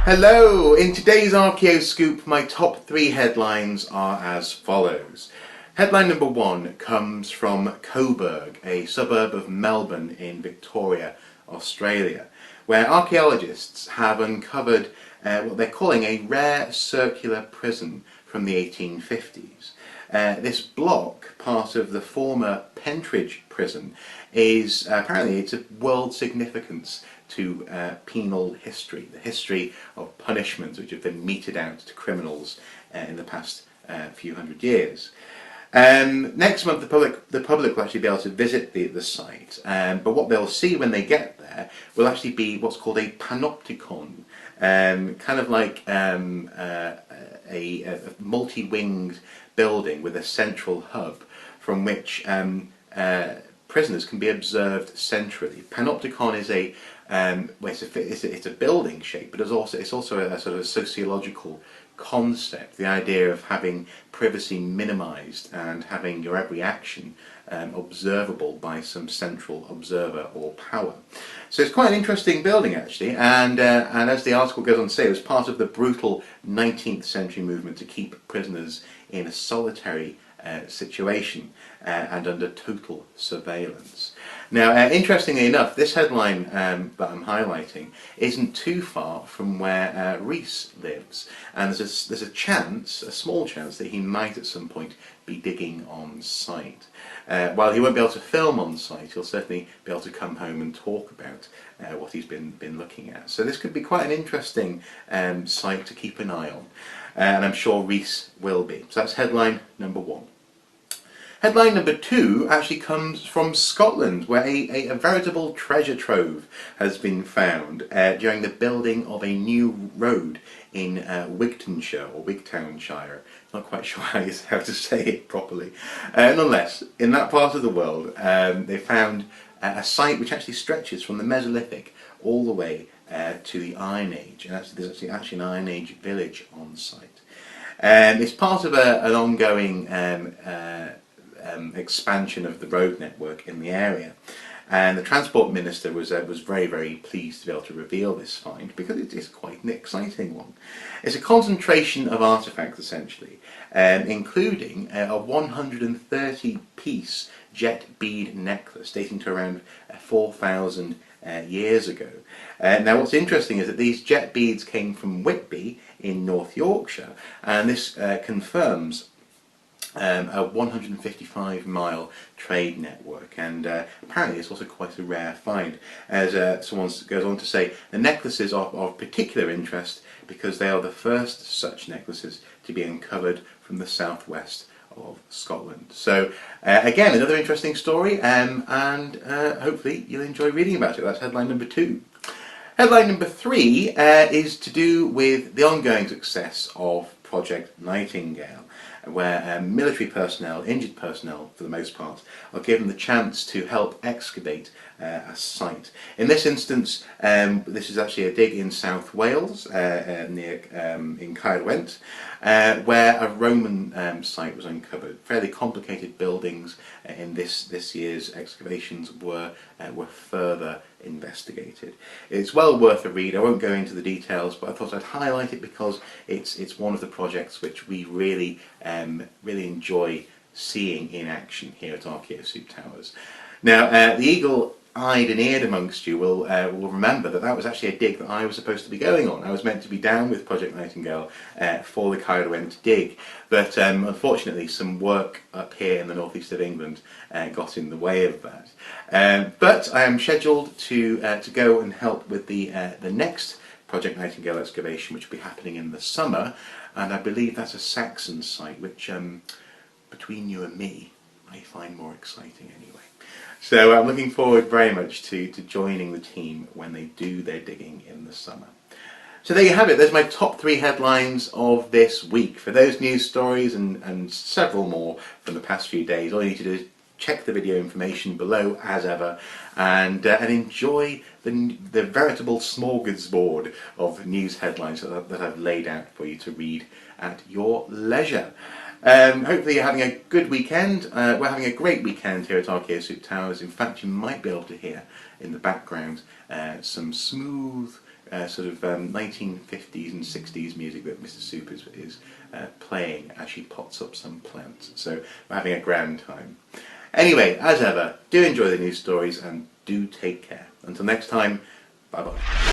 Hello! In today's Archaeoscoop, my top 3 headlines are as follows. Headline number 1 comes from Coburg, a suburb of Melbourne in Victoria, Australia, where archaeologists have uncovered what they're calling a rare circular prison from the 1850s. This block, part of the former Pentridge Prison, is apparently it's of world significance to penal history, the history of punishments which have been meted out to criminals in the past few hundred years. Next month the public will actually be able to visit the site, but what they'll see when they get there will actually be what's called a panopticon, kind of like a multi-winged building with a central hub from which prisoners can be observed centrally. Panopticon is it's a building shape, but it's also a sort of a sociological concept, the idea of having privacy minimized and having your every action observable by some central observer or power. So it's quite an interesting building actually, and as the article goes on to say, it was part of the brutal 19th century movement to keep prisoners in a solitary situation and under total surveillance. Now, interestingly enough, this headline that I'm highlighting isn't too far from where Rhys lives, and there's a small chance that he might at some point be digging on site. While he won't be able to film on site, he'll certainly be able to come home and talk about what he's been looking at. So this could be quite an interesting site to keep an eye on, and I'm sure Rhys will be. So that's headline number 1. Headline number 2 actually comes from Scotland, where a veritable treasure trove has been found during the building of a new road in Wigtonshire, or Wigtownshire. Not quite sure how to say it properly. Nonetheless, in that part of the world, they found a site which actually stretches from the Mesolithic all the way to the Iron Age, and there's actually an Iron Age village on site. It's part of an ongoing expansion of the road network in the area, and the Transport Minister was very, very pleased to be able to reveal this find because it is quite an exciting one. It's a concentration of artefacts essentially, including a 130-piece jet bead necklace dating to around 4,000 years ago. Now what's interesting is that these jet beads came from Whitby in North Yorkshire, and this confirms a 155-mile trade network, and apparently it's also quite a rare find. As someone goes on to say, the necklaces are of particular interest because they are the first such necklaces to be uncovered from the southwest of Scotland. So again, another interesting story, and hopefully you'll enjoy reading about it. That's headline number 2. Headline number 3 is to do with the ongoing success of Project Nightingale, where military personnel, injured personnel for the most part, are given the chance to help excavate a site. In this instance, this is actually a dig in South Wales, in Caerwent, where a Roman site was uncovered. Fairly complicated buildings in this year's excavations were further investigated. It's well worth a read. I won't go into the details, but I thought I'd highlight it because it's one of the projects which we really enjoy seeing in action here at Archaeoscoop Towers. Now, the eagle-eyed and eared amongst you will remember that was actually a dig that I was supposed to be going on. I was meant to be down with Project Nightingale for the Caerwent dig, but unfortunately some work up here in the northeast of England got in the way of that. But I am scheduled to go and help with the next Project Nightingale excavation, which will be happening in the summer, and I believe that's a Saxon site, which between you and me I find more exciting anyway. So I'm looking forward very much to joining the team when they do their digging in the summer. So there you have it. There's my top 3 headlines of this week. For those news stories and several more from the past few days, all you need to do is check the video information below as ever, and enjoy the veritable smorgasbord of news headlines that I've laid out for you to read at your leisure. Hopefully you're having a good weekend. We're having a great weekend here at Archaeoscoop Towers. In fact, you might be able to hear in the background some smooth sort of 1950s and 60s music that Mr. Soup is playing as she pots up some plants. So we're having a grand time. Anyway, as ever, do enjoy the news stories and do take care. Until next time, bye bye.